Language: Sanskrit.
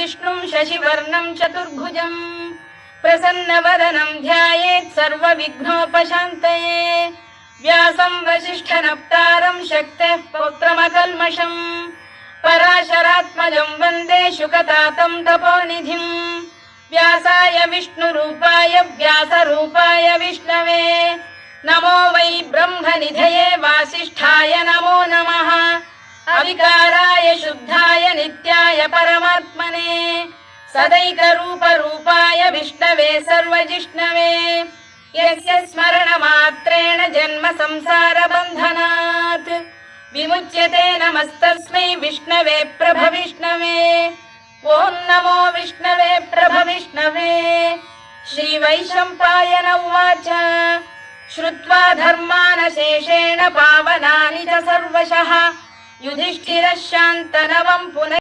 विष्णुं शशिवर्णं चतुर्भुजम् प्रसन्नवदनं ध्यायेत् सर्वविघ्नोपशान्तये व्यासं वसिष्ठनप्तारं शक्तेः पौत्रमकल्मषम् पराशरात्मजं वन्दे शुकतातं तपोनिधिम् व्यासाय विष्णुरूपाय व्यासरूपाय विष्णवे नमो वै ब्रह्मनिधये वासिष्ठाय नमो नमः अविकाराय शुद्धाय नित्याय परमात्मने सदैकरूपरूपाय विष्णवे सर्वजिष्णवे यस्य स्मरणमात्रेण जन्म संसारबन्धनात् विमुच्यते नमस्तस्मै विष्णवे प्रभविष्णवे ॐ नमो विष्णवे प्रभविष्णवे। श्रीवैशम्पायन उवाच श्रुत्वा धर्मानशेषेण पावनानि च सर्वशः युधिष्ठिरः शान्तनवं पुनः